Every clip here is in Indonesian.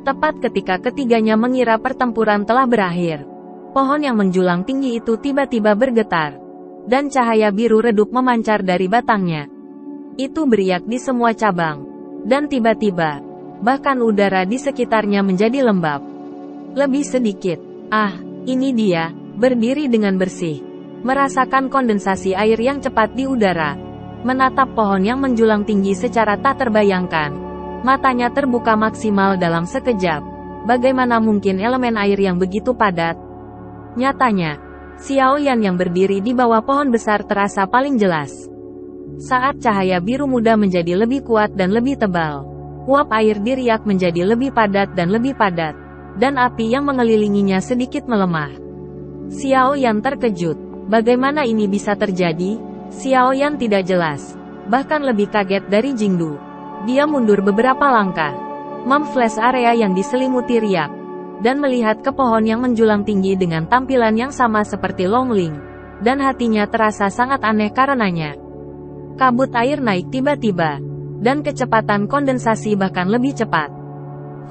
Tepat ketika ketiganya mengira pertempuran telah berakhir, pohon yang menjulang tinggi itu tiba-tiba bergetar, dan cahaya biru redup memancar dari batangnya. Itu beriak di semua cabang, dan tiba-tiba, bahkan udara di sekitarnya menjadi lembab. Lebih sedikit, ini dia, berdiri dengan bersih, merasakan kondensasi air yang cepat di udara, menatap pohon yang menjulang tinggi secara tak terbayangkan. Matanya terbuka maksimal dalam sekejap. Bagaimana mungkin elemen air yang begitu padat? Nyatanya, Xiao Yan yang berdiri di bawah pohon besar terasa paling jelas. Saat cahaya biru muda menjadi lebih kuat dan lebih tebal, uap air di riak menjadi lebih padat, dan api yang mengelilinginya sedikit melemah. Xiao Yan terkejut. Bagaimana ini bisa terjadi? Xiao Yan tidak jelas, bahkan lebih kaget dari Jingdu. Dia mundur beberapa langkah, memflash area yang diselimuti riak, dan melihat ke pohon yang menjulang tinggi dengan tampilan yang sama seperti Long Ling, dan hatinya terasa sangat aneh karenanya. Kabut air naik tiba-tiba, dan kecepatan kondensasi bahkan lebih cepat.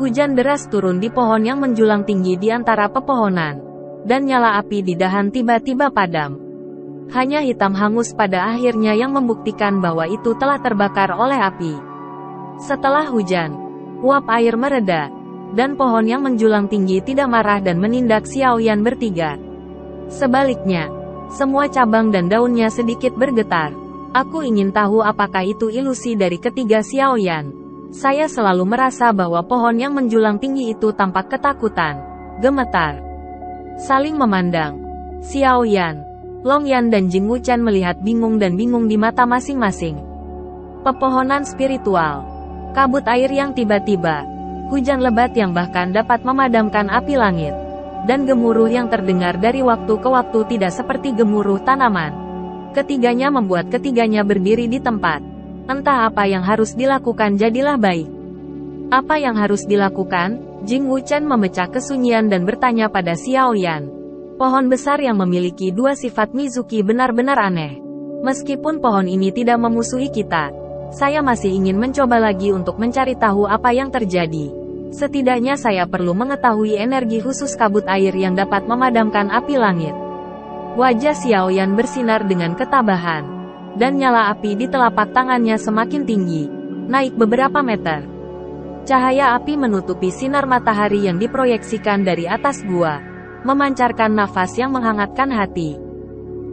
Hujan deras turun di pohon yang menjulang tinggi di antara pepohonan, dan nyala api di dahan tiba-tiba padam. Hanya hitam hangus pada akhirnya yang membuktikan bahwa itu telah terbakar oleh api. Setelah hujan, uap air mereda, dan pohon yang menjulang tinggi tidak marah dan menindak Xiao Yan bertiga. Sebaliknya, semua cabang dan daunnya sedikit bergetar. Aku ingin tahu apakah itu ilusi dari ketiga Xiao Yan. Saya selalu merasa bahwa pohon yang menjulang tinggi itu tampak ketakutan, gemetar. Saling memandang, Xiao Yan, Long Yan dan Jing Wuchen melihat bingung di mata masing-masing. Pepohonan spiritual. Kabut air yang tiba-tiba, hujan lebat yang bahkan dapat memadamkan api langit, dan gemuruh yang terdengar dari waktu ke waktu tidak seperti gemuruh tanaman. Ketiganya membuat ketiganya berdiri di tempat. Entah apa yang harus dilakukan, jadilah baik. Apa yang harus dilakukan? Jing Wuchen memecah kesunyian dan bertanya pada Xiao Yan. Pohon besar yang memiliki dua sifat Mizuki benar-benar aneh. Meskipun pohon ini tidak memusuhi kita, saya masih ingin mencoba lagi untuk mencari tahu apa yang terjadi. Setidaknya saya perlu mengetahui energi khusus kabut air yang dapat memadamkan api langit. Wajah Xiao Yan bersinar dengan ketabahan, dan nyala api di telapak tangannya semakin tinggi, naik beberapa meter. Cahaya api menutupi sinar matahari yang diproyeksikan dari atas gua, memancarkan nafas yang menghangatkan hati.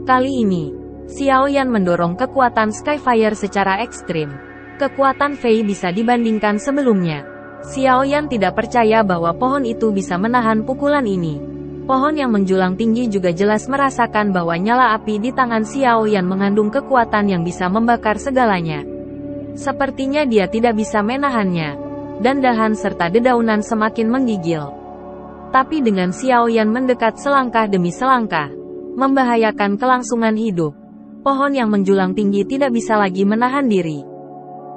Kali ini, Xiao Yan mendorong kekuatan Skyfire secara ekstrim. Kekuatan Fei bisa dibandingkan sebelumnya. Xiao Yan tidak percaya bahwa pohon itu bisa menahan pukulan ini. Pohon yang menjulang tinggi juga jelas merasakan bahwa nyala api di tangan Xiao Yan mengandung kekuatan yang bisa membakar segalanya. Sepertinya dia tidak bisa menahannya, dan dahan serta dedaunan semakin menggigil. Tapi dengan Xiao Yan mendekat selangkah demi selangkah, membahayakan kelangsungan hidup, pohon yang menjulang tinggi tidak bisa lagi menahan diri.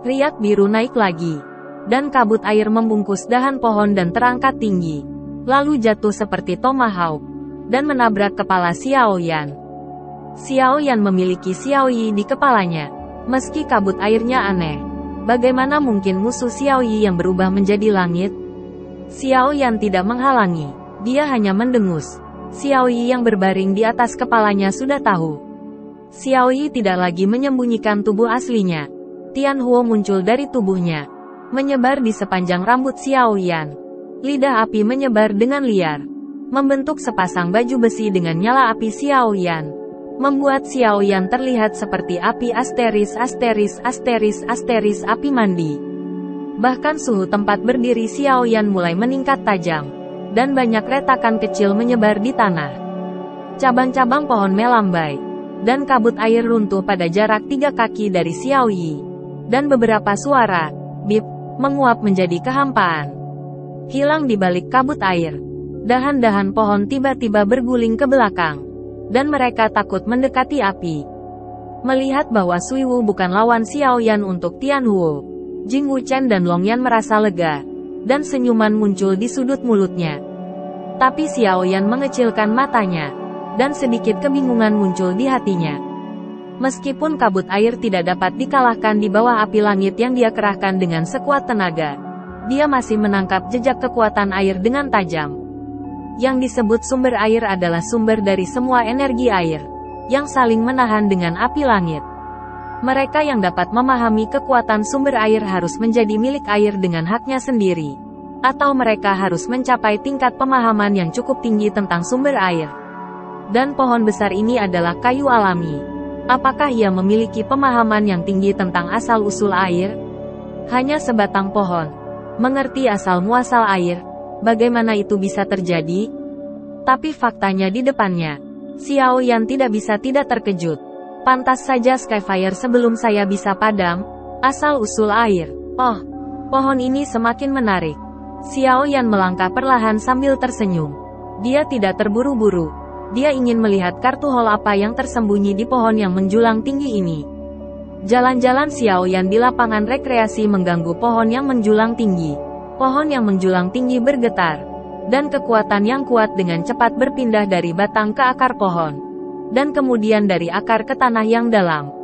Riak biru naik lagi, dan kabut air membungkus dahan pohon dan terangkat tinggi, lalu jatuh seperti tomahawk, dan menabrak kepala Xiao Yan. Xiao Yan memiliki Xiao Yi di kepalanya. Meski kabut airnya aneh, bagaimana mungkin musuh Xiao Yi yang berubah menjadi langit? Xiao Yan tidak menghalangi, dia hanya mendengus. Xiao Yi yang berbaring di atas kepalanya sudah tahu. Xiao Yi tidak lagi menyembunyikan tubuh aslinya. Tianhuo muncul dari tubuhnya, menyebar di sepanjang rambut Xiao Yan. Lidah api menyebar dengan liar, membentuk sepasang baju besi dengan nyala api Xiao Yan. membuat Xiao Yan terlihat seperti api api mandi. Bahkan suhu tempat berdiri Xiao Yan mulai meningkat tajam, dan banyak retakan kecil menyebar di tanah. Cabang-cabang pohon melambai, dan kabut air runtuh pada jarak 3 kaki dari Xiao Yi. Dan beberapa suara, bip, menguap menjadi kehampaan. Hilang di balik kabut air. Dahan-dahan pohon tiba-tiba berguling ke belakang. Dan mereka takut mendekati api. Melihat bahwa Sui Wu bukan lawan Xiao Yan untuk Tian Huo, Jing Wuchen dan Long Yan merasa lega. Dan senyuman muncul di sudut mulutnya. Tapi Xiao Yan mengecilkan matanya. Dan sedikit kebingungan muncul di hatinya. Meskipun kabut air tidak dapat dikalahkan di bawah api langit yang dia kerahkan dengan sekuat tenaga, dia masih menangkap jejak kekuatan air dengan tajam. Yang disebut sumber air adalah sumber dari semua energi air, yang saling menahan dengan api langit. Mereka yang dapat memahami kekuatan sumber air harus menjadi milik air dengan haknya sendiri. Atau mereka harus mencapai tingkat pemahaman yang cukup tinggi tentang sumber air. Dan pohon besar ini adalah kayu alami. Apakah ia memiliki pemahaman yang tinggi tentang asal-usul air? Hanya sebatang pohon. Mengerti asal-muasal air, bagaimana itu bisa terjadi? Tapi faktanya di depannya, Xiao Yan tidak bisa tidak terkejut. Pantas saja Skyfire sebelum saya bisa padam, asal-usul air. Oh, pohon ini semakin menarik. Xiao Yan melangkah perlahan sambil tersenyum. Dia tidak terburu-buru. Dia ingin melihat kartu hol apa yang tersembunyi di pohon yang menjulang tinggi ini. Jalan-jalan Xiao Yan di lapangan rekreasi mengganggu pohon yang menjulang tinggi. Pohon yang menjulang tinggi bergetar. Dan kekuatan yang kuat dengan cepat berpindah dari batang ke akar pohon. Dan kemudian dari akar ke tanah yang dalam.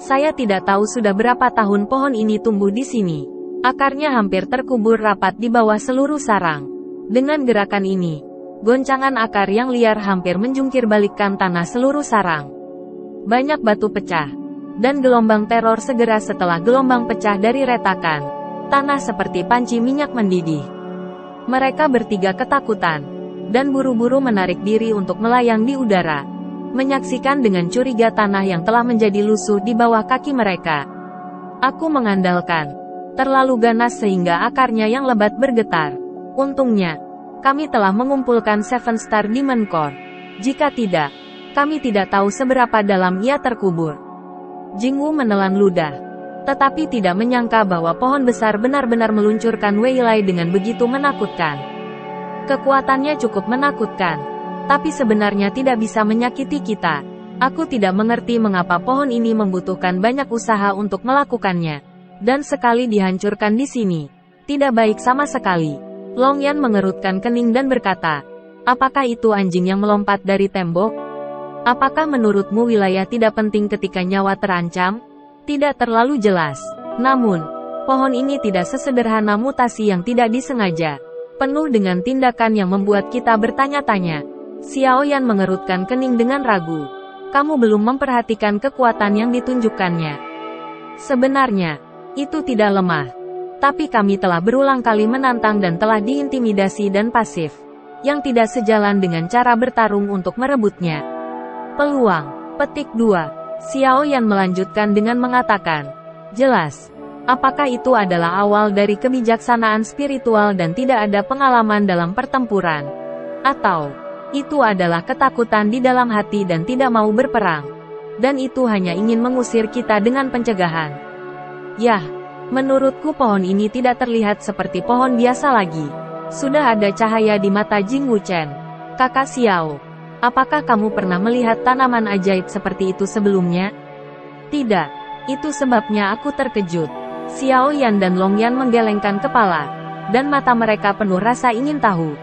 Saya tidak tahu sudah berapa tahun pohon ini tumbuh di sini. Akarnya hampir terkubur rapat di bawah seluruh sarang. Dengan gerakan ini, goncangan akar yang liar hampir menjungkir balikkan tanah seluruh sarang. Banyak batu pecah. Dan gelombang teror segera setelah gelombang pecah dari retakan. Tanah seperti panci minyak mendidih. Mereka bertiga ketakutan. Dan buru-buru menarik diri untuk melayang di udara. Menyaksikan dengan curiga tanah yang telah menjadi lusuh di bawah kaki mereka. Aku mengandalkan. Terlalu ganas sehingga akarnya yang lebat bergetar. Untungnya, kami telah mengumpulkan Seven Star Demon Core. Jika tidak, kami tidak tahu seberapa dalam ia terkubur. Jing Wu menelan ludah. Tetapi tidak menyangka bahwa pohon besar benar-benar meluncurkan Wei Lai dengan begitu menakutkan. Kekuatannya cukup menakutkan. Tapi sebenarnya tidak bisa menyakiti kita. Aku tidak mengerti mengapa pohon ini membutuhkan banyak usaha untuk melakukannya. Dan sekali dihancurkan di sini, tidak baik sama sekali. Long Yan mengerutkan kening dan berkata, apakah itu anjing yang melompat dari tembok? Apakah menurutmu wilayah tidak penting ketika nyawa terancam? Tidak terlalu jelas. Namun, pohon ini tidak sesederhana mutasi yang tidak disengaja. Penuh dengan tindakan yang membuat kita bertanya-tanya. Xiao Yan mengerutkan kening dengan ragu. Kamu belum memperhatikan kekuatan yang ditunjukkannya. Sebenarnya, itu tidak lemah. Tapi kami telah berulang kali menantang dan telah diintimidasi dan pasif. Yang tidak sejalan dengan cara bertarung untuk merebutnya. Peluang. Petik 2. Xiao Yan melanjutkan dengan mengatakan. Jelas. Apakah itu adalah awal dari kebijaksanaan spiritual dan tidak ada pengalaman dalam pertempuran? Atau, itu adalah ketakutan di dalam hati dan tidak mau berperang? Dan itu hanya ingin mengusir kita dengan pencegahan? Yah. Menurutku pohon ini tidak terlihat seperti pohon biasa lagi. Sudah ada cahaya di mata Jing Wuchen. Kakak Xiao, apakah kamu pernah melihat tanaman ajaib seperti itu sebelumnya? Tidak. Itu sebabnya aku terkejut. Xiao Yan dan Long Yan menggelengkan kepala. Dan mata mereka penuh rasa ingin tahu.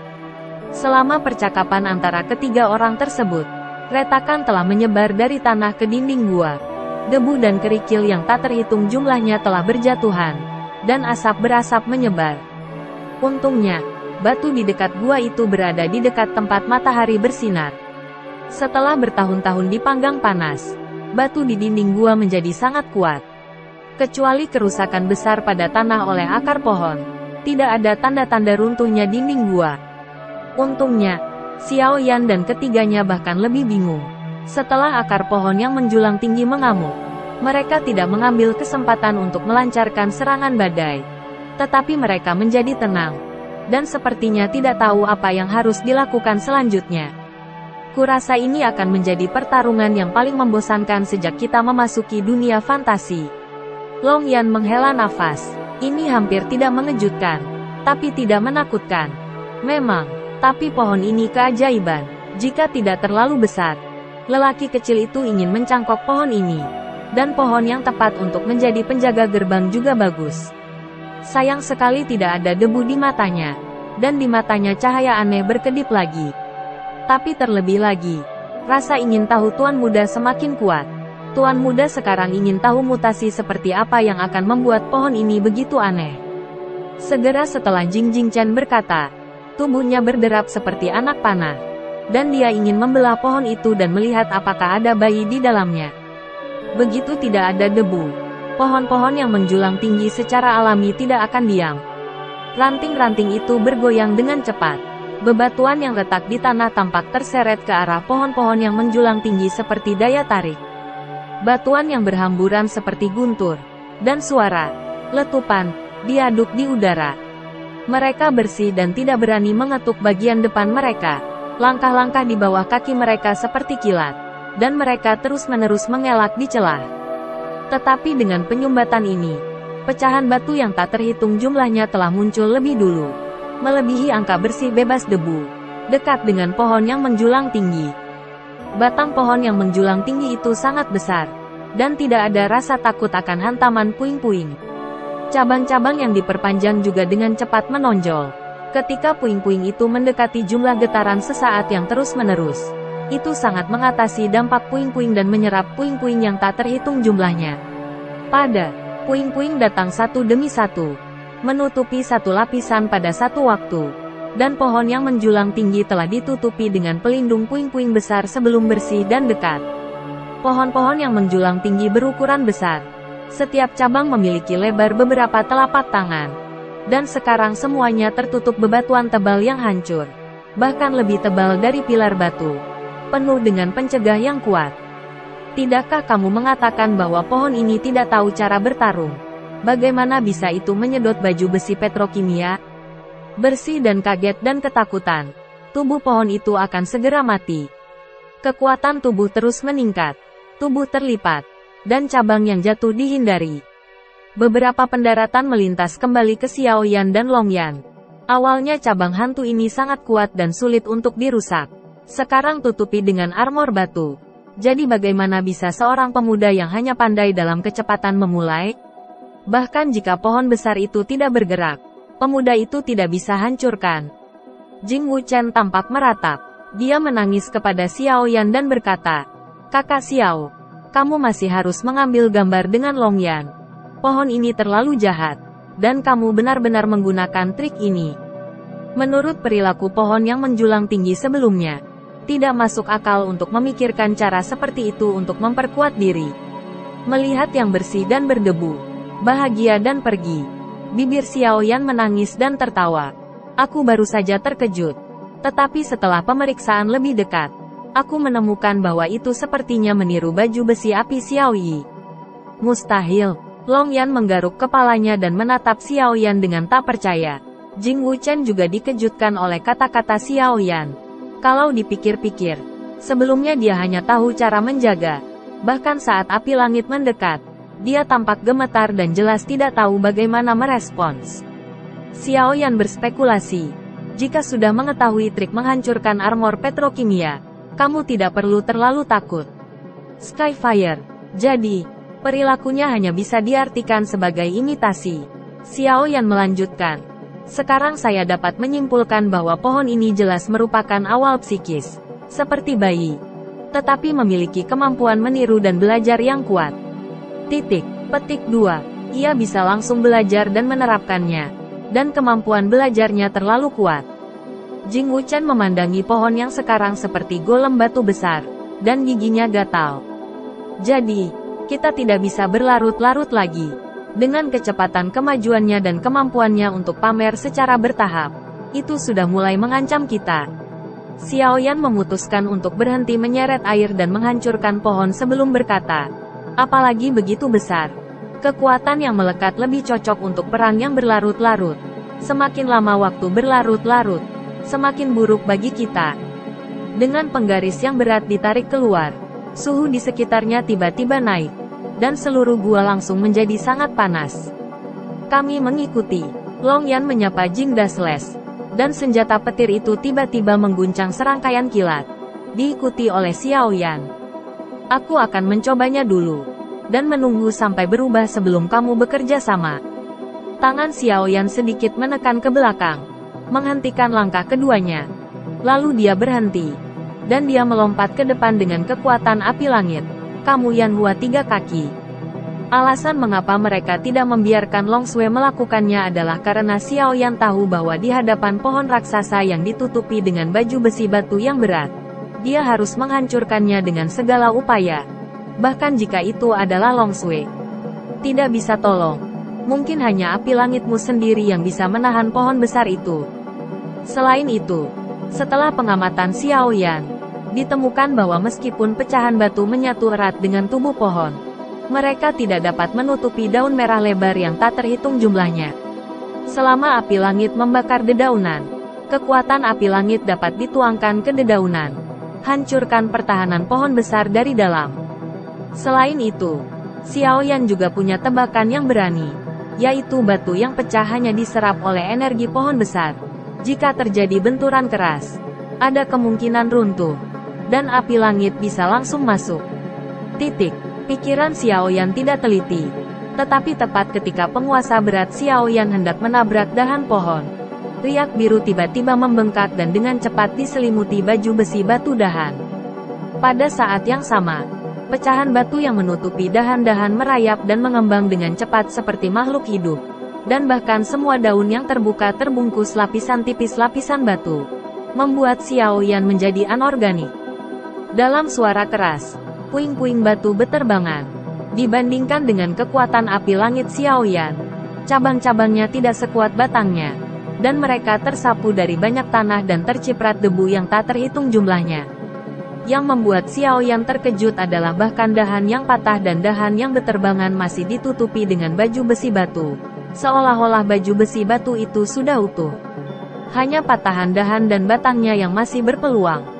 Selama percakapan antara ketiga orang tersebut, retakan telah menyebar dari tanah ke dinding gua. Debu dan kerikil yang tak terhitung jumlahnya telah berjatuhan, dan asap berasap menyebar. Untungnya, batu di dekat gua itu berada di dekat tempat matahari bersinar. Setelah bertahun-tahun dipanggang panas, batu di dinding gua menjadi sangat kuat. Kecuali kerusakan besar pada tanah oleh akar pohon, tidak ada tanda-tanda runtuhnya dinding gua. Untungnya, Xiao Yan dan ketiganya bahkan lebih bingung. Setelah akar pohon yang menjulang tinggi mengamuk, mereka tidak mengambil kesempatan untuk melancarkan serangan badai. Tetapi mereka menjadi tenang, dan sepertinya tidak tahu apa yang harus dilakukan selanjutnya. Kurasa ini akan menjadi pertarungan yang paling membosankan sejak kita memasuki dunia fantasi. Long Yan menghela nafas. Ini hampir tidak mengejutkan, tapi tidak menakutkan. Memang, tapi pohon ini keajaiban. Jika tidak terlalu besar, lelaki kecil itu ingin mencangkok pohon ini. Dan pohon yang tepat untuk menjadi penjaga gerbang juga bagus. Sayang sekali tidak ada debu di matanya. Dan di matanya cahaya aneh berkedip lagi. Tapi terlebih lagi, rasa ingin tahu Tuan Muda semakin kuat. Tuan Muda sekarang ingin tahu mutasi seperti apa yang akan membuat pohon ini begitu aneh. Segera setelah Jing Jingchen berkata, tubuhnya berderap seperti anak panah. Dan dia ingin membelah pohon itu dan melihat apakah ada bayi di dalamnya. Begitu tidak ada debu, pohon-pohon yang menjulang tinggi secara alami tidak akan diam. Ranting-ranting itu bergoyang dengan cepat. Bebatuan yang letak di tanah tampak terseret ke arah pohon-pohon yang menjulang tinggi seperti daya tarik. Batuan yang berhamburan seperti guntur, dan suara letupan diaduk di udara. Mereka bersih dan tidak berani mengetuk bagian depan mereka. Langkah-langkah di bawah kaki mereka seperti kilat, dan mereka terus-menerus mengelak di celah. Tetapi dengan penyumbatan ini, pecahan batu yang tak terhitung jumlahnya telah muncul lebih dulu, melebihi angka bersih bebas debu, dekat dengan pohon yang menjulang tinggi. Batang pohon yang menjulang tinggi itu sangat besar, dan tidak ada rasa takut akan hantaman puing-puing. Cabang-cabang yang diperpanjang juga dengan cepat menonjol. Ketika puing-puing itu mendekati jumlah getaran sesaat yang terus-menerus, itu sangat mengatasi dampak puing-puing dan menyerap puing-puing yang tak terhitung jumlahnya. Pada puing-puing datang satu demi satu, menutupi satu lapisan pada satu waktu. Dan pohon yang menjulang tinggi telah ditutupi dengan pelindung puing-puing besar sebelum bersih dan dekat. Pohon-pohon yang menjulang tinggi berukuran besar. Setiap cabang memiliki lebar beberapa telapak tangan. Dan sekarang semuanya tertutup bebatuan tebal yang hancur. Bahkan lebih tebal dari pilar batu. Penuh dengan pencegah yang kuat. Tidakkah kamu mengatakan bahwa pohon ini tidak tahu cara bertarung? Bagaimana bisa itu menyedot baju besi petrokimia? Bersih dan kaget dan ketakutan, tubuh pohon itu akan segera mati. Kekuatan tubuh terus meningkat, tubuh terlipat, dan cabang yang jatuh dihindari. Beberapa pendaratan melintas kembali ke Xiao Yan dan Long Yan. Awalnya cabang hantu ini sangat kuat dan sulit untuk dirusak. Sekarang tutupi dengan armor batu. Jadi bagaimana bisa seorang pemuda yang hanya pandai dalam kecepatan memulai? Bahkan jika pohon besar itu tidak bergerak, pemuda itu tidak bisa hancurkan. Jing Wuchen tampak meratap. Dia menangis kepada Xiao Yan dan berkata, Kakak Xiao, kamu masih harus mengambil gambar dengan Long Yan. Pohon ini terlalu jahat, dan kamu benar-benar menggunakan trik ini. Menurut perilaku pohon yang menjulang tinggi sebelumnya, tidak masuk akal untuk memikirkan cara seperti itu untuk memperkuat diri. Melihat yang bersih dan berdebu, bahagia dan pergi. Bibir Xiao Yan menangis dan tertawa. Aku baru saja terkejut. Tetapi setelah pemeriksaan lebih dekat, aku menemukan bahwa itu sepertinya meniru baju besi api Xiao Yi. Mustahil. Long Yan menggaruk kepalanya dan menatap Xiao Yan dengan tak percaya. Jing Wuchen juga dikejutkan oleh kata-kata Xiao Yan. Kalau dipikir-pikir, sebelumnya dia hanya tahu cara menjaga. Bahkan saat api langit mendekat, dia tampak gemetar dan jelas tidak tahu bagaimana merespons. Xiao Yan berspekulasi, jika sudah mengetahui trik menghancurkan armor petrokimia, kamu tidak perlu terlalu takut. Skyfire. Jadi, perilakunya hanya bisa diartikan sebagai imitasi. Xiao Yan melanjutkan, sekarang saya dapat menyimpulkan bahwa pohon ini jelas merupakan awal psikis, seperti bayi, tetapi memiliki kemampuan meniru dan belajar yang kuat. Petik 2. Ia bisa langsung belajar dan menerapkannya, dan kemampuan belajarnya terlalu kuat. Jing Wuchen memandangi pohon yang sekarang seperti golem batu besar, dan giginya gatal. Jadi, kita tidak bisa berlarut-larut lagi. Dengan kecepatan kemajuannya dan kemampuannya untuk pamer secara bertahap, itu sudah mulai mengancam kita. Xiaoyan memutuskan untuk berhenti menyeret air dan menghancurkan pohon sebelum berkata, apalagi begitu besar. Kekuatan yang melekat lebih cocok untuk perang yang berlarut-larut. Semakin lama waktu berlarut-larut, semakin buruk bagi kita. Dengan penggaris yang berat ditarik keluar, suhu di sekitarnya tiba-tiba naik, dan seluruh gua langsung menjadi sangat panas. Kami mengikuti. Long Yan menyapa Jingda Slash, dan senjata petir itu tiba-tiba mengguncang serangkaian kilat, diikuti oleh Xiaoyan. Aku akan mencobanya dulu, dan menunggu sampai berubah sebelum kamu bekerja sama. Tangan Xiaoyan sedikit menekan ke belakang, menghentikan langkah keduanya. Lalu dia berhenti, dan dia melompat ke depan dengan kekuatan api langit. Kamu Yanhua 3 kaki. Alasan mengapa mereka tidak membiarkan Long Sui melakukannya adalah karena Xiaoyan tahu bahwa di hadapan pohon raksasa yang ditutupi dengan baju besi batu yang berat, dia harus menghancurkannya dengan segala upaya. Bahkan jika itu adalah Long Sui. Tidak bisa tolong. Mungkin hanya api langitmu sendiri yang bisa menahan pohon besar itu. Selain itu, setelah pengamatan Xiaoyan, ditemukan bahwa meskipun pecahan batu menyatu erat dengan tubuh pohon, mereka tidak dapat menutupi daun merah lebar yang tak terhitung jumlahnya. Selama api langit membakar dedaunan, kekuatan api langit dapat dituangkan ke dedaunan, hancurkan pertahanan pohon besar dari dalam. Selain itu, Xiaoyan juga punya tebakan yang berani, yaitu batu yang pecah hanya diserap oleh energi pohon besar. Jika terjadi benturan keras, ada kemungkinan runtuh, dan api langit bisa langsung masuk. Pikiran Xiaoyan tidak teliti. Tetapi tepat ketika penguasa berat Xiaoyan hendak menabrak dahan pohon, riak biru tiba-tiba membengkak dan dengan cepat diselimuti baju besi batu dahan. Pada saat yang sama, pecahan batu yang menutupi dahan-dahan merayap dan mengembang dengan cepat seperti makhluk hidup. Dan bahkan semua daun yang terbuka terbungkus lapisan tipis lapisan batu, membuat Xiaoyan menjadi anorganik. Dalam suara keras, puing-puing batu beterbangan. Dibandingkan dengan kekuatan api langit Xiaoyan, cabang-cabangnya tidak sekuat batangnya, dan mereka tersapu dari banyak tanah dan terciprat debu yang tak terhitung jumlahnya. Yang membuat Xiaoyan terkejut adalah bahkan dahan yang patah dan dahan yang beterbangan masih ditutupi dengan baju besi batu, seolah-olah baju besi batu itu sudah utuh. Hanya patahan dahan dan batangnya yang masih berpeluang.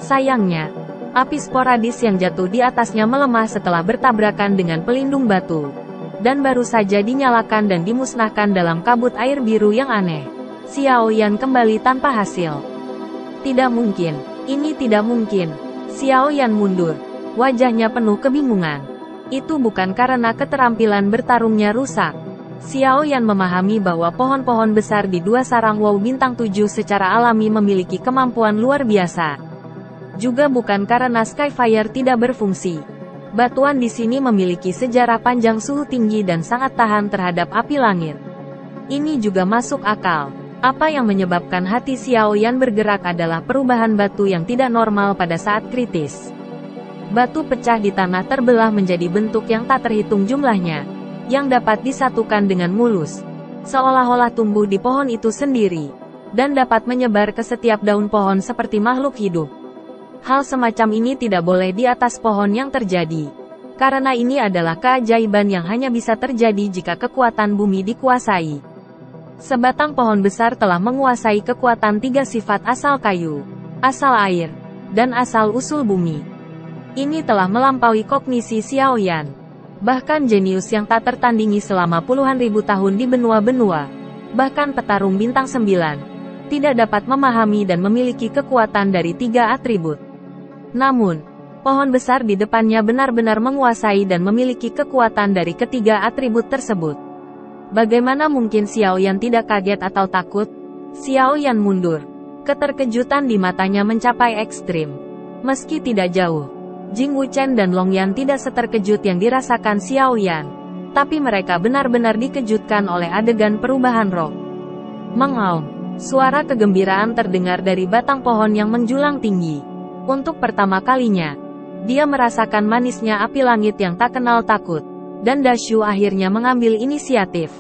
Sayangnya, api sporadis yang jatuh di atasnya melemah setelah bertabrakan dengan pelindung batu, dan baru saja dinyalakan dan dimusnahkan dalam kabut air biru yang aneh. Xiaoyan kembali tanpa hasil. Tidak mungkin, ini tidak mungkin. Xiaoyan mundur, wajahnya penuh kebingungan. Itu bukan karena keterampilan bertarungnya rusak. Xiaoyan memahami bahwa pohon-pohon besar di dua sarang Wow Bintang 7 secara alami memiliki kemampuan luar biasa. Juga bukan karena Skyfire tidak berfungsi. Batuan di sini memiliki sejarah panjang suhu tinggi dan sangat tahan terhadap api langit. Ini juga masuk akal. Apa yang menyebabkan hati Xiaoyan bergerak adalah perubahan batu yang tidak normal pada saat kritis. Batu pecah di tanah terbelah menjadi bentuk yang tak terhitung jumlahnya, yang dapat disatukan dengan mulus, seolah-olah tumbuh di pohon itu sendiri, dan dapat menyebar ke setiap daun pohon seperti makhluk hidup. Hal semacam ini tidak boleh di atas pohon yang terjadi, karena ini adalah keajaiban yang hanya bisa terjadi jika kekuatan bumi dikuasai. Sebatang pohon besar telah menguasai kekuatan 3 sifat asal kayu, asal air, dan asal usul bumi. Ini telah melampaui kognisi Xiaoyan. Bahkan jenius yang tak tertandingi selama puluhan ribu tahun di benua-benua, bahkan petarung bintang 9, tidak dapat memahami dan memiliki kekuatan dari 3 atribut. Namun, pohon besar di depannya benar-benar menguasai dan memiliki kekuatan dari ketiga atribut tersebut. Bagaimana mungkin Xiaoyan tidak kaget atau takut? Xiaoyan mundur. Keterkejutan di matanya mencapai ekstrim. Meski tidak jauh, Jing Wuchen dan Long Yan tidak seterkejut yang dirasakan Xiaoyan, tapi mereka benar-benar dikejutkan oleh adegan perubahan roh. Mengaum, suara kegembiraan terdengar dari batang pohon yang menjulang tinggi. Untuk pertama kalinya, dia merasakan manisnya api langit yang tak kenal takut, dan Dashu akhirnya mengambil inisiatif.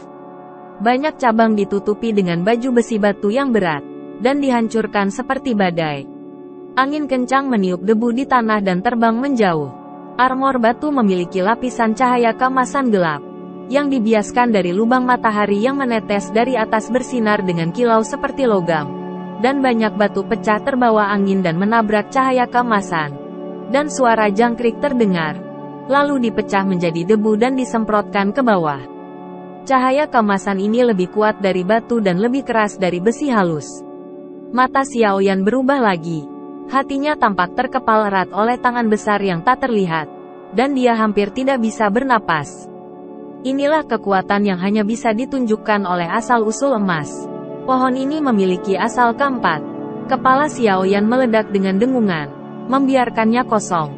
Banyak cabang ditutupi dengan baju besi batu yang berat, dan dihancurkan seperti badai. Angin kencang meniup debu di tanah dan terbang menjauh. Armor batu memiliki lapisan cahaya keemasan gelap, yang dibiaskan dari lubang matahari yang menetes dari atas bersinar dengan kilau seperti logam. Dan banyak batu pecah terbawa angin dan menabrak cahaya keemasan. Dan suara jangkrik terdengar, lalu dipecah menjadi debu dan disemprotkan ke bawah. Cahaya keemasan ini lebih kuat dari batu dan lebih keras dari besi halus. Mata Xiaoyan berubah lagi. Hatinya tampak terkepal erat oleh tangan besar yang tak terlihat, dan dia hampir tidak bisa bernapas. Inilah kekuatan yang hanya bisa ditunjukkan oleh asal-usul emas. Pohon ini memiliki asal keempat. Kepala Xiaoyan meledak dengan dengungan, membiarkannya kosong.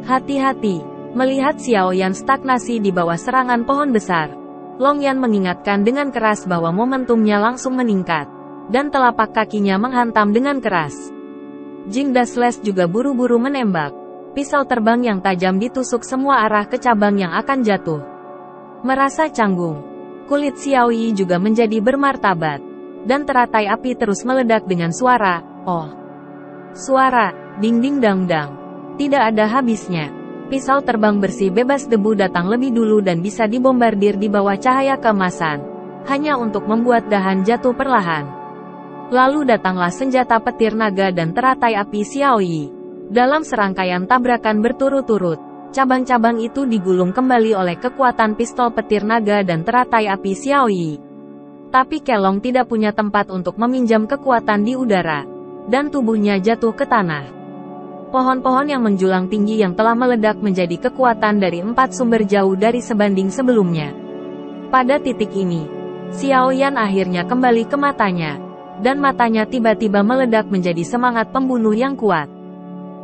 Hati-hati, melihat Xiaoyan stagnasi di bawah serangan pohon besar. Longyan mengingatkan dengan keras bahwa momentumnya langsung meningkat, dan telapak kakinya menghantam dengan keras. Jing Dasles juga buru-buru menembak. Pisau terbang yang tajam ditusuk semua arah ke cabang yang akan jatuh. Merasa canggung, kulit Xiao Yi juga menjadi bermartabat. Dan teratai api terus meledak dengan suara, oh. Suara, ding-ding dang-dang. Tidak ada habisnya. Pisau terbang bersih bebas debu datang lebih dulu dan bisa dibombardir di bawah cahaya keemasan. Hanya untuk membuat dahan jatuh perlahan. Lalu datanglah senjata petir naga dan teratai api Xiao Yi. Dalam serangkaian tabrakan berturut-turut, cabang-cabang itu digulung kembali oleh kekuatan pistol petir naga dan teratai api Xiao Yi. Tapi Kelong tidak punya tempat untuk meminjam kekuatan di udara, dan tubuhnya jatuh ke tanah. Pohon-pohon yang menjulang tinggi yang telah meledak menjadi kekuatan dari 4 sumber jauh dari sebanding sebelumnya. Pada titik ini, Xiaoyan akhirnya kembali ke matanya. Dan matanya tiba-tiba meledak menjadi semangat pembunuh yang kuat.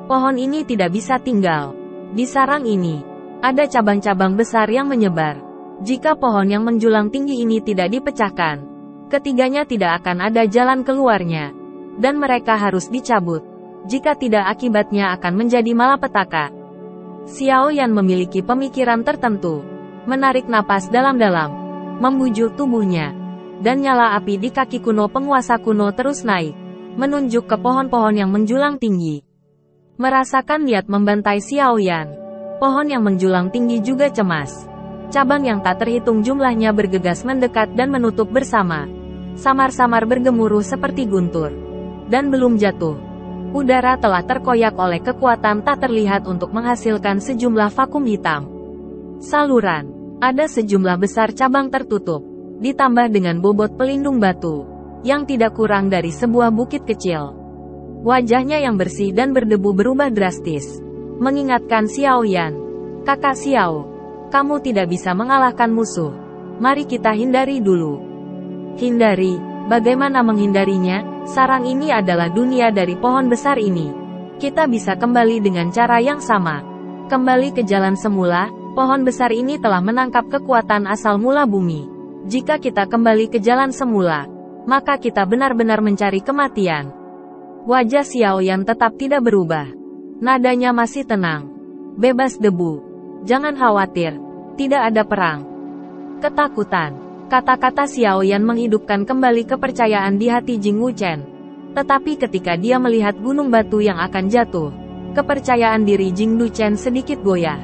Pohon ini tidak bisa tinggal. Di sarang ini, ada cabang-cabang besar yang menyebar. Jika pohon yang menjulang tinggi ini tidak dipecahkan, ketiganya tidak akan ada jalan keluarnya. Dan mereka harus dicabut. Jika tidak akibatnya akan menjadi malapetaka. Xiaoyan memiliki pemikiran tertentu. Menarik napas dalam-dalam. Membujuk tubuhnya. Dan nyala api di kaki kuno penguasa kuno terus naik, menunjuk ke pohon-pohon yang menjulang tinggi. Merasakan niat membantai Xiaoyan, pohon yang menjulang tinggi juga cemas. Cabang yang tak terhitung jumlahnya bergegas mendekat dan menutup bersama. Samar-samar bergemuruh seperti guntur. Dan belum jatuh, udara telah terkoyak oleh kekuatan tak terlihat untuk menghasilkan sejumlah vakum hitam. Saluran, ada sejumlah besar cabang tertutup. Ditambah dengan bobot pelindung batu, yang tidak kurang dari sebuah bukit kecil. Wajahnya yang bersih dan berdebu berubah drastis, mengingatkan Xiaoyan. Kakak Xiao, kamu tidak bisa mengalahkan musuh. Mari kita hindari dulu. Hindari, bagaimana menghindarinya? Sarang ini adalah dunia dari pohon besar ini. Kita bisa kembali dengan cara yang sama. Kembali ke jalan semula, pohon besar ini telah menangkap kekuatan asal mula bumi. Jika kita kembali ke jalan semula, maka kita benar-benar mencari kematian. Wajah Xiaoyan tetap tidak berubah. Nadanya masih tenang. Bebas debu. Jangan khawatir. Tidak ada perang. Ketakutan. Kata-kata Xiaoyan menghidupkan kembali kepercayaan di hati Jing Wuchen. Tetapi ketika dia melihat gunung batu yang akan jatuh, kepercayaan diri Jing Duchen sedikit goyah.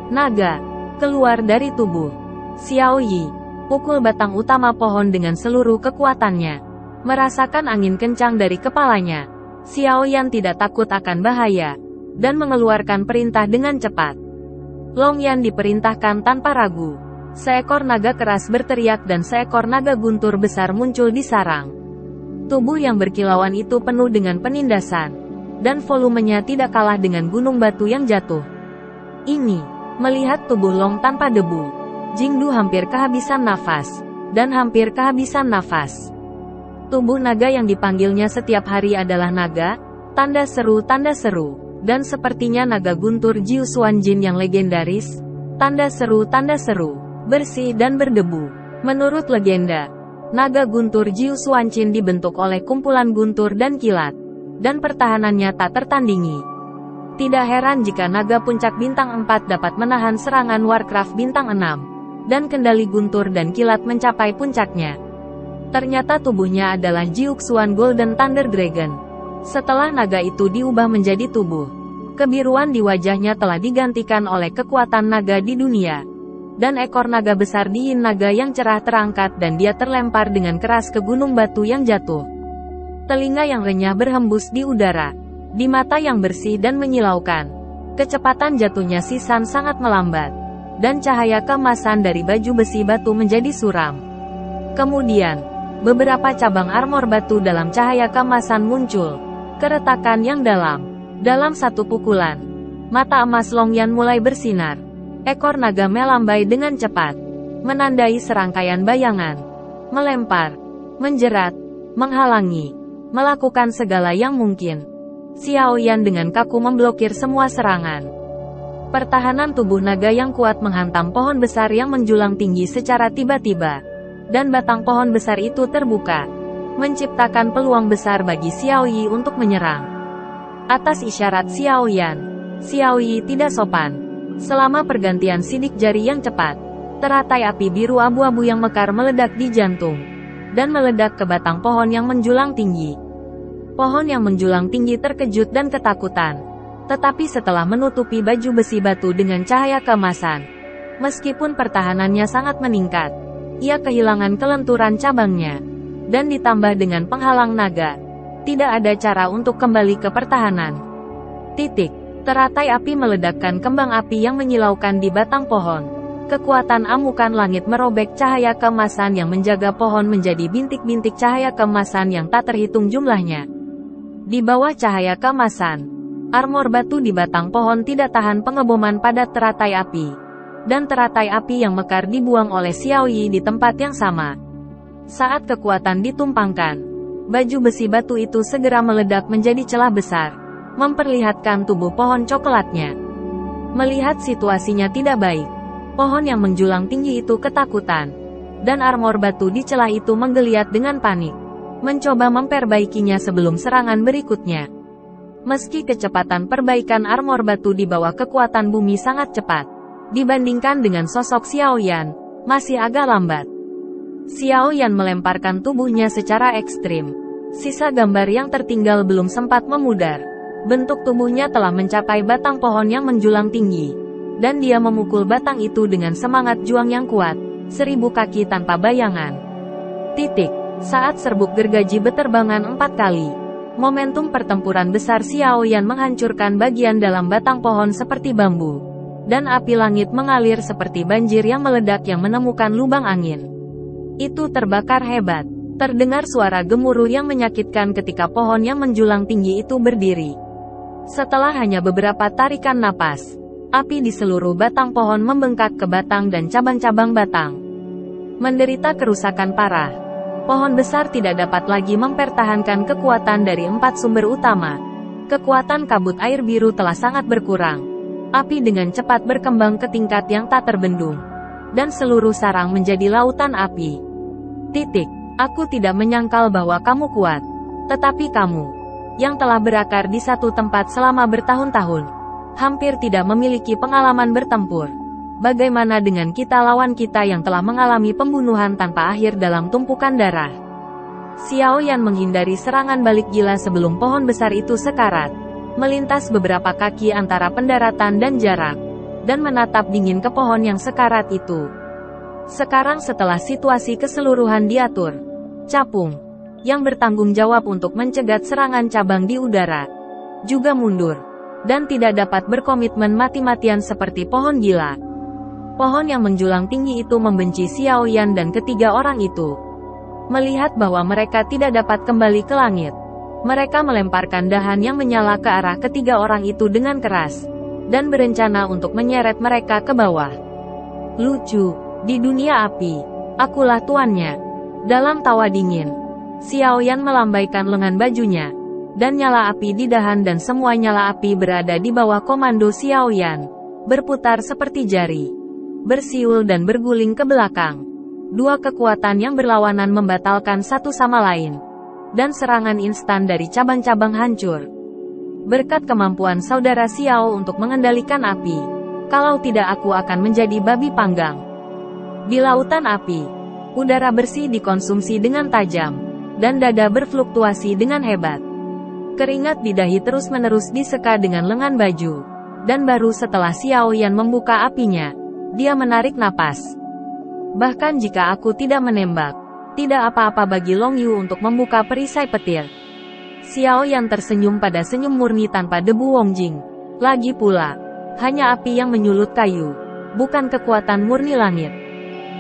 Naga keluar dari tubuh Xiao Yi. Pukul batang utama pohon dengan seluruh kekuatannya. Merasakan angin kencang dari kepalanya, Xiaoyan tidak takut akan bahaya, dan mengeluarkan perintah dengan cepat. Longyan diperintahkan tanpa ragu. Seekor naga keras berteriak dan seekor naga guntur besar muncul di sarang. Tubuh yang berkilauan itu penuh dengan penindasan, dan volumenya tidak kalah dengan gunung batu yang jatuh. Ini, melihat tubuh Long tanpa debu, Jingdu hampir kehabisan nafas, dan hampir kehabisan nafas. Tubuh naga yang dipanggilnya setiap hari adalah naga, tanda seru, dan sepertinya naga guntur Jiu Xuanjin yang legendaris, tanda seru, bersih dan berdebu. Menurut legenda, naga guntur Jiu Xuanjin dibentuk oleh kumpulan guntur dan kilat, dan pertahanannya tak tertandingi. Tidak heran jika naga puncak bintang 4 dapat menahan serangan Warcraft bintang 6. Dan kendali guntur dan kilat mencapai puncaknya. Ternyata tubuhnya adalah Jiuxuan Golden Thunder Dragon. Setelah naga itu diubah menjadi tubuh, kebiruan di wajahnya telah digantikan oleh kekuatan naga di dunia. Dan ekor naga besar di Yin naga yang cerah terangkat dan dia terlempar dengan keras ke gunung batu yang jatuh. Telinga yang renyah berhembus di udara. Di mata yang bersih dan menyilaukan, kecepatan jatuhnya Sisan sangat melambat. Dan cahaya keemasan dari baju besi batu menjadi suram. Kemudian, beberapa cabang armor batu dalam cahaya keemasan muncul. Keretakan yang dalam. Dalam satu pukulan, mata emas Longyan mulai bersinar. Ekor naga melambai dengan cepat, menandai serangkaian bayangan, melempar, menjerat, menghalangi, melakukan segala yang mungkin. Xiaoyan dengan kaku memblokir semua serangan. Pertahanan tubuh naga yang kuat menghantam pohon besar yang menjulang tinggi secara tiba-tiba, dan batang pohon besar itu terbuka, menciptakan peluang besar bagi Xiaoyi untuk menyerang. Atas isyarat Xiaoyan, Xiaoyi tidak sopan. Selama pergantian sidik jari yang cepat, teratai api biru abu-abu yang mekar meledak di jantung, dan meledak ke batang pohon yang menjulang tinggi. Pohon yang menjulang tinggi terkejut dan ketakutan. Tetapi setelah menutupi baju besi batu dengan cahaya keemasan, meskipun pertahanannya sangat meningkat, ia kehilangan kelenturan cabangnya. Dan ditambah dengan penghalang naga, tidak ada cara untuk kembali ke pertahanan. Teratai api meledakkan kembang api yang menyilaukan di batang pohon. Kekuatan amukan langit merobek cahaya keemasan yang menjaga pohon menjadi bintik-bintik cahaya keemasan yang tak terhitung jumlahnya. Di bawah cahaya keemasan, armor batu di batang pohon tidak tahan pengeboman pada teratai api. Dan teratai api yang mekar dibuang oleh Xiaoyi di tempat yang sama. Saat kekuatan ditumpangkan, baju besi batu itu segera meledak menjadi celah besar, memperlihatkan tubuh pohon coklatnya. Melihat situasinya tidak baik, pohon yang menjulang tinggi itu ketakutan, dan armor batu di celah itu menggeliat dengan panik, mencoba memperbaikinya sebelum serangan berikutnya. Meski kecepatan perbaikan armor batu di bawah kekuatan bumi sangat cepat, dibandingkan dengan sosok Xiaoyan, masih agak lambat. Xiaoyan melemparkan tubuhnya secara ekstrim. Sisa gambar yang tertinggal belum sempat memudar. Bentuk tubuhnya telah mencapai batang pohon yang menjulang tinggi. Dan dia memukul batang itu dengan semangat juang yang kuat, 1000 kaki tanpa bayangan. Saat serbuk gergaji beterbangan 4 kali. Momentum pertempuran besar Xiaoyan menghancurkan bagian dalam batang pohon seperti bambu. Dan api langit mengalir seperti banjir yang meledak yang menemukan lubang angin. Itu terbakar hebat. Terdengar suara gemuruh yang menyakitkan ketika pohon yang menjulang tinggi itu berdiri. Setelah hanya beberapa tarikan napas, api di seluruh batang pohon membengkak ke batang dan cabang-cabang batang. Menderita kerusakan parah. Pohon besar tidak dapat lagi mempertahankan kekuatan dari 4 sumber utama. Kekuatan kabut air biru telah sangat berkurang. Api dengan cepat berkembang ke tingkat yang tak terbendung. Dan seluruh sarang menjadi lautan api. Aku tidak menyangkal bahwa kamu kuat. Tetapi kamu, yang telah berakar di satu tempat selama bertahun-tahun, hampir tidak memiliki pengalaman bertempur. Bagaimana dengan kita lawan kita yang telah mengalami pembunuhan tanpa akhir dalam tumpukan darah? Xiaoyan menghindari serangan balik gila sebelum pohon besar itu sekarat, melintas beberapa kaki antara pendaratan dan jarak, dan menatap dingin ke pohon yang sekarat itu. Sekarang setelah situasi keseluruhan diatur, capung yang bertanggung jawab untuk mencegat serangan cabang di udara, juga mundur, dan tidak dapat berkomitmen mati-matian seperti pohon gila. Pohon yang menjulang tinggi itu membenci Xiaoyan dan ketiga orang itu. Melihat bahwa mereka tidak dapat kembali ke langit, mereka melemparkan dahan yang menyala ke arah ketiga orang itu dengan keras, dan berencana untuk menyeret mereka ke bawah. Lucu, di dunia api, akulah tuannya. Dalam tawa dingin, Xiaoyan melambaikan lengan bajunya, dan nyala api di dahan dan semua nyala api berada di bawah komando Xiaoyan, berputar seperti jari, bersiul dan berguling ke belakang. Dua kekuatan yang berlawanan membatalkan satu sama lain, dan serangan instan dari cabang-cabang hancur. Berkat kemampuan saudara Xiao untuk mengendalikan api, kalau tidak aku akan menjadi babi panggang. Di lautan api, Udara bersih dikonsumsi dengan tajam, dan dada berfluktuasi dengan hebat. Keringat di dahi terus-menerus diseka dengan lengan baju. Dan baru setelah Xiao Yan membuka apinya, dia menarik napas. Bahkan jika aku tidak menembak, tidak apa-apa bagi Long Yu untuk membuka perisai petir. Xiao Yan tersenyum pada senyum murni tanpa debu Wong Jing. Lagi pula, hanya api yang menyulut kayu, bukan kekuatan murni langit.